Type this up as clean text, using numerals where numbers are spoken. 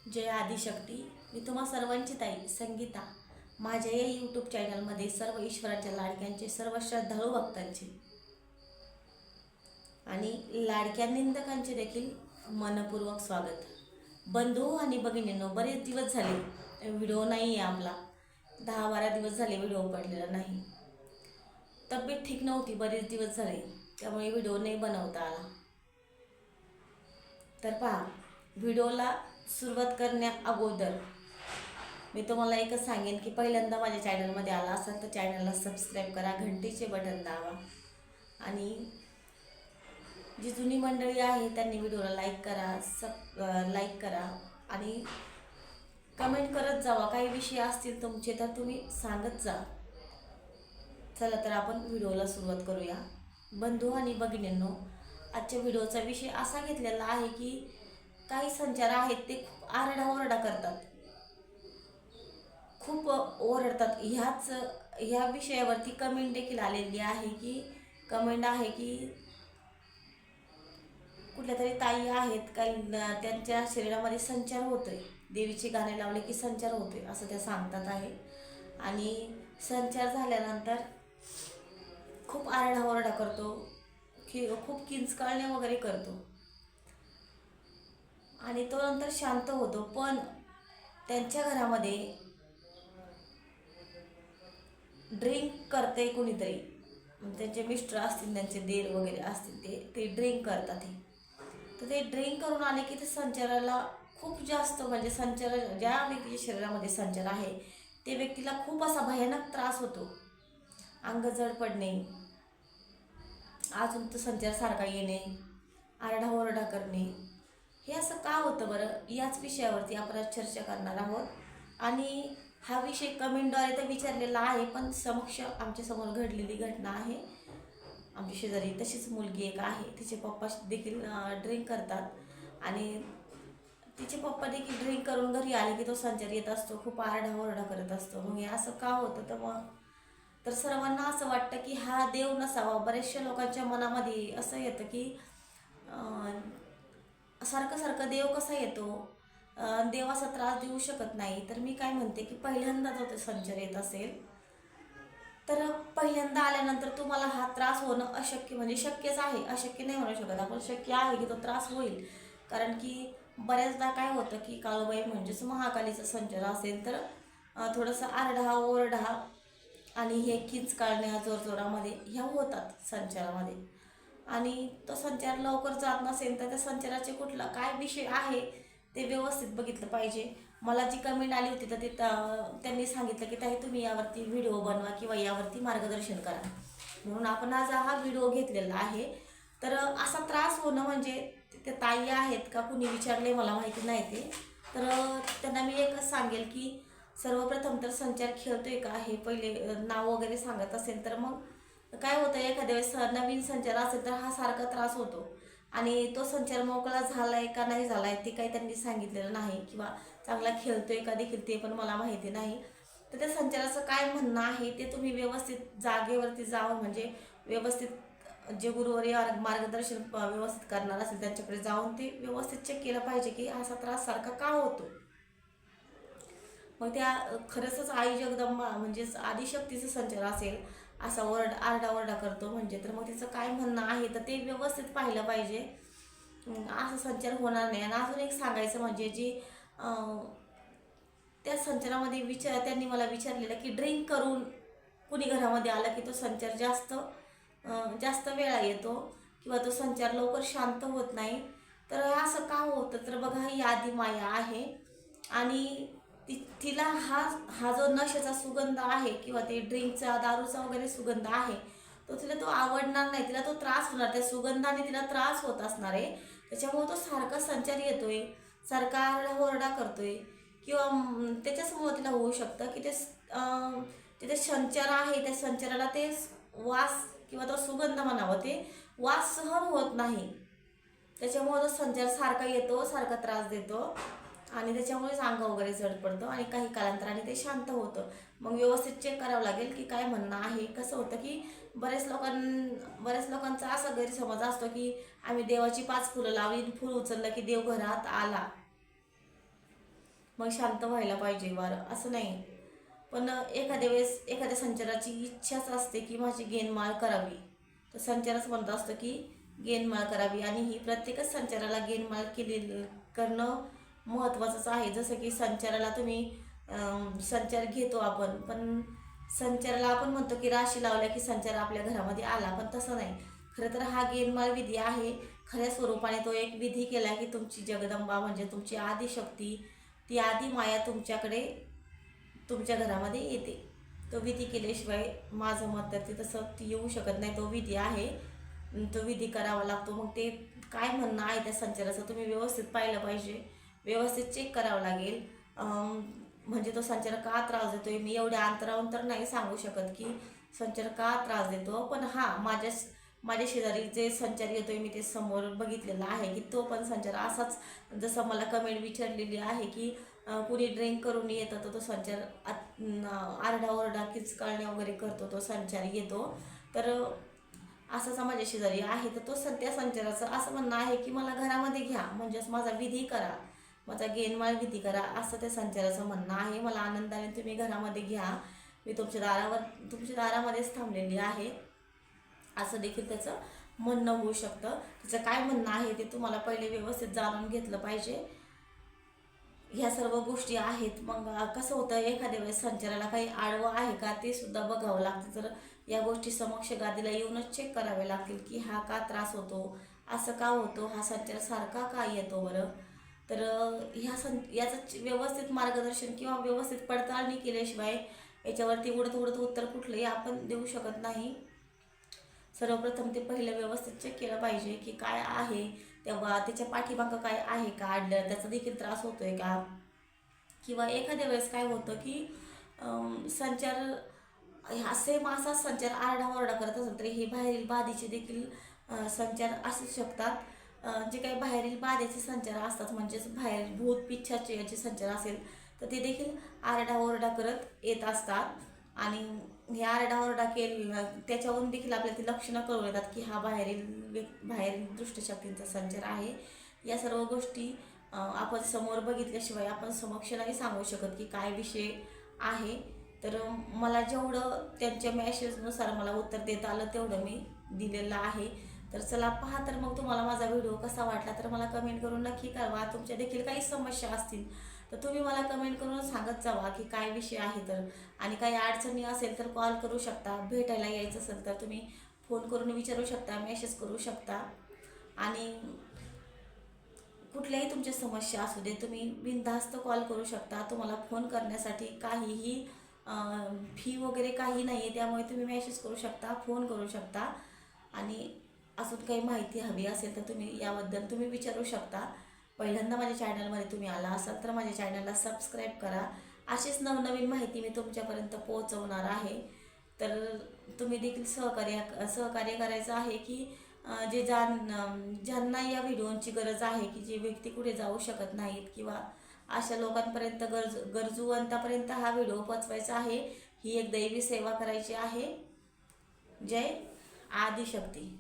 जय आदिशक्ती. मी तुम्हा सर्वांची ताई संगीता माझ्या या यूट्यूब चॅनलमध्ये सर्व ईश्वराच्या लाडक्यांचे, सर्व श्रद्धाळू भक्तांचे आणि लाडक्या निंदकांचे देखील मनपूर्वक स्वागत. बंधू आणि भगिनींनो, बरेच दिवस झाले व्हिडिओ नाही आहे आपला. 10-12 दिवस झाले व्हिडिओ पडलेला नाही. तब्येत ठीक नव्हती, बरेच दिवस झाले, त्यामुळे व्हिडिओ नाही बनवता आला. तर पहा, व्हिडिओला सुरुवात करण्या अगोदर मी तुम्हाला एकच सांगेन की पहिल्यांदा माझ्या चॅनलमध्ये आला असाल तर चॅनलला सबस्क्राईब करा, घंटीचे बटन दाबा आणि जी जुनी मंडळी आहे त्यांनी व्हिडिओला लाईक करा आणि कमेंट करत जावा. काही विषय असतील तुमचे तर तुम्ही सांगत जा. चला तर आपण व्हिडिओला सुरुवात करूया. बंधू आणि भगिनींनो, आजच्या व्हिडिओचा विषय असा घेतलेला आहे की काही संचार आहेत ते खूप आरडाओरडा करतात, खूप ओरडतात. ह्या विषयावरती कमेंट देखील आलेली आहे की कुठल्या तरी ताई आहेत, काही त्यांच्या शरीरामध्ये संचार होतोय, देवीचे गाणे लावले की संचार होतोय असं त्या सांगतात आहे. आणि संचार झाल्यानंतर खूप आरडाओरडा करतो, खूप किंचकाळणे वगैरे करतो आणि तो नंतर शांत होतो. पण त्यांच्या घरामध्ये ड्रिंक करते कुणीतरी, त्यांचे मिस्टर असतील, त्यांचे देर वगैरे असतील, ते ड्रिंक करतात. तर ते ड्रिंक करून आले की ते संचाराला खूप जास्त, म्हणजे संचार, ज्या व्यक्तीच्या शरीरामध्ये संचार आहे ते व्यक्तीला खूप असा भयानक त्रास होतो. अंग जड पडणे, अजून तो संचार सारखा येणे, आरडाओरडा करणे, हे असं का होतं बरं, याच विषयावरती आपण आज चर्चा करणार आहोत. आणि हा विषय कमेंटद्वारे तर विचारलेला आहे, पण आमच्या समोर घडलेली घटना आहे. आमच्या शेजारी तशीच मुलगी एक आहे, तिचे पप्पा देखील ड्रिंक करतात आणि तिचे पप्पा देखील ड्रिंक करून घरी आले की तो संचार येत असतो, खूप आरडाओरडा करत असतो. मग हे असं का होतं? तर सर्वांना असं वाटतं की हा देव नसावा. बऱ्याचशा लोकांच्या मनामध्ये असं येतं की सारखं सारखं देव कसा येतो, देव असा त्रास देऊ शकत नाही. तर मी काय म्हणते की पहिल्यांदा जो संचार येत असेल तर पहिल्यांदा आल्यानंतर तुम्हाला हा त्रास होणं अशक्य, म्हणजे शक्यच आहे, अशक्य नाही म्हणू शकत आपण, शक्य आहे की तो त्रास होईल. कारण की बऱ्याचदा काय होतं की काळूबाई म्हणजेच महाकालीचा संचार असेल तर थोडंसं आरडा ओरडा आणि हे किंचकाळण्या जोरजोरामध्ये ह्या होतात संचारामध्ये. आणि तो संचार लवकर जात नसेल तर त्या संचाराचे कुठला काय विषय आहे ते व्यवस्थित बघितलं पाहिजे. मला जी कमेंट आली होती तर त्यांनी सांगितलं की ताई तुम्ही यावरती व्हिडिओ बनवा किंवा यावरती मार्गदर्शन करा, म्हणून आपण आज हा व्हिडिओ घेतलेला आहे. तर असा त्रास होणं म्हणजे ते ताई आहेत का कुणी विचारले मला माहिती नाही ते. तर त्यांना मी एकच सांगेल की सर्वप्रथम तर संचार खेळतोय का हे पहिले नाव वगैरे सांगत असेल तर मग काय होतं, एखाद्या वेळेस नवीन संचार असेल तर हा सारखा त्रास होतो आणि तो संचार मोकळा झालाय का नाही झालाय ते काही त्यांनी सांगितलेलं नाही, किंवा चांगला खेळतोय का देखील ते पण मला माहिती नाही. तर त्या संचाराचं काय म्हणणं आहे ते तुम्ही व्यवस्थित जागेवरती जाऊन, म्हणजे व्यवस्थित जे गुरुवारी मार्गदर्शन व्यवस्थित करणार असेल त्यांच्याकडे जाऊन ते व्यवस्थित चेक केलं पाहिजे की असा त्रास सारखा का होतो. मग त्या खरंच आई जगदंबा म्हणजेच आदिशक्तीचा संचार असेल, असा आरडाओरडा करतो म्हणजे, तर मग तिचं काय म्हणणं आहे तर ते व्यवस्थित पाहिलं पाहिजे. असा संचार होणार नाही. आणि अजून एक सांगायचं म्हणजे जी त्या संचारामध्ये त्यांनी मला विचारलेलं की ड्रिंक करून कुणी घरामध्ये आलं की तो संचार जास्त वेळा येतो किंवा तो संचार लवकर शांत होत नाही. तर असं का होतं, तर बघा ही आदी माया आहे आणि तिला हा जो नशेचा सुगंध आहे किंवा ते ड्रिंकचा, दारूचा वगैरे सुगंध आहे तिला तो आवडणार नाही, तिला तो त्रास होणार, त्या सुगंधाने तिला त्रास होत असणार आहे. त्याच्यामुळे तो सारखा संचार येतोय, सारखा आरडाओरडा करतोय, किंवा त्याच्यासमोर तिला होऊ शकतं की ते संचार आहे, त्या संचाराला ते वास किंवा तो सुगंध म्हणावं, ते वास सहन होत नाही. त्याच्यामुळे तो संचार सारखा येतो, सारखा त्रास देतो आणि त्याच्यामुळेच अंग वगैरे जड पडतं आणि काही कालांतराने ते शांत होतं. मग व्यवस्थित चेक करावं लागेल की काय म्हणणं आहे. कसं होतं की बऱ्याच लोकांचा असा गैरसमज असतो की आम्ही देवाची 5 फुलं लावली, फुल उचललं की देव घरात आला. मग शांत व्हायला पाहिजे वारं, असं नाही. पण एखाद्या वेळेस एखाद्या संचाराची इच्छाच असते की माझी गेनमाळ करावी, तर संचारच म्हणत असतं की गेनमाळ करावी, आणि ही प्रत्येकच संचाराला गेनमाळ करणं महत्त्वाचंच आहे. जसं की संचाराला तुम्ही संचार घेतो आपण, पण संचाराला आपण म्हणतो की राशी लावल्या की संचार आपल्या घरामध्ये आला, पण तसं नाही. खरं तर हा गेनमाळ विधी आहे. खऱ्या स्वरूपाने तो एक विधी केला की तुमची जगदंबा म्हणजे तुमची आदिशक्ती, ती आदी माया तुमच्याकडे तुमच्या घरामध्ये येते. तो विधी केल्याशिवाय माझं मत तर ते तसं ती येऊ शकत नाही. तो विधी आहे, तो विधी करावा लागतो. मग ते काय म्हणणं आहे त्या संचाराचं तुम्ही व्यवस्थित पाहिलं पाहिजे, व्यवस्थित चेक करावं लागेल. म्हणजे तो संचार का त्रास देतोय, मी एवढ्या अंतरावून तर नाही सांगू शकत की संचार का त्रास देतो, पण हां, माझ्या शेजारी जे संचार येतोय मी ते समोर बघितलेला आहे की तो पण संचार असाच, जसं मला कमेंट विचारलेली आहे की कुणी ड्रिंक करून येतं तर तो संचार आरडाओरडा किचकाळण्या वगैरे करतो, तो संचार येतो. तर असाच माझ्या शेजारी आहे, तर तो सध्या संचाराचं असं म्हणणं आहे की मला घरामध्ये घ्या, म्हणजेच माझा विधी करा, माझा गेनमाळ विधी करा, असं त्या संचाराचं म्हणणं आहे. मला आनंदाने तुम्ही घरामध्ये घ्या, मी तुमच्या दारामध्येच थांबलेली आहे, असं देखील त्याचं म्हणणं होऊ शकतं. त्याचं काय म्हणणं आहे ते तुम्हाला पहिले व्यवस्थित जाणून घेतलं पाहिजे. ह्या सर्व गोष्टी आहेत. मग कसं होतं, एखाद्या वेळेस संचाराला काही आडवं आहे का ते सुद्धा बघावं लागतं. तर या गोष्टी समक्ष गादीला येऊनच चेक करावे लागतील की हा का त्रास होतो, असं का होतो, हा संचार सारखा का येतो बरं. तर याचं व्यवस्थित मार्गदर्शन किंवा व्यवस्थित पडताळणी केल्याशिवाय याच्यावरती उडत उडत उत्तर कुठलंही आपण देऊ शकत नाही. सर्वप्रथम ते पहिलं व्यवस्थित चेक केलं पाहिजे की काय आहे, तेव्हा त्याच्या पाठीमागं काय आहे का अडलं, त्याचा देखील त्रास होतोय का. किंवा एखाद्या वेळेस काय होतं की संचार हा सेम असाच संचार आरडाओरडा करत असेल तरी हे बाहेरील बाधेचे देखील संचार असू शकतात. जे काही बाहेरील बाधेचे संचार असतात, म्हणजेच बाहेर भूत पिच्छाचे याचे संचार असेल तर ते देखील आरडाओरडा करत येत असतात. आणि हे आरडाओरडा त्याच्यावरून देखील आपल्याला ती लक्षणं कळून येतात की हा बाहेरील दुष्टशक्तींचा संचार आहे. या सर्व गोष्टी आपण समोर बघितल्याशिवाय आपण समक्ष नाही सांगू शकत की काय विषय आहे. तर मला जेवढं त्यांच्या मॅसेजनुसार मला उत्तर देता आलं तेवढं मी दिलेलं आहे. तर चला पहा, तर मग तुम्हाला माझा व्हिडिओ कसा वाटला तर मला कमेंट करून नक्की कळवा. तुमच्या देखील काही समस्या असतील तर तुम्ही मला कमेंट करून सांगत जावा की काय विषय आहे. तर आणि काही अडचणी असेल तर कॉल करू शकता, भेटायला यायचं असेल तर तुम्ही फोन करून विचारू शकता, मेसेज करू शकता. आणि कुठल्याही तुमच्या समस्या असू दे तुम्ही बिनधास्त कॉल करू शकता. तुम्हाला फोन करण्यासाठी काहीही फी वगैरे काही नाही आहे, त्यामुळे तुम्ही मेसेज करू शकता, फोन करू शकता. आणि अजून काही माहिती हवी असेल तर याबद्दल तुम्ही विचारू शकता. पहिल्यांदा माझ्या चॅनलमध्ये तुम्ही आला असाल तर माझ्या चॅनलला सबस्क्राईब करा. अशीच नवनवीन माहिती मी तुमच्यापर्यंत पोहोचवणार आहे. तर तुम्ही देखील सहकार्य करायचं आहे की ज्यांना या व्हिडिओची गरज आहे, की जे व्यक्ती कुठे जाऊ शकत नाहीत किंवा अशा लोकांपर्यंत गरजूवंतापर्यंत हा व्हिडिओ पोचवायचा आहे. ही एक दैवी सेवा करायची आहे. जय आदिशक्ती.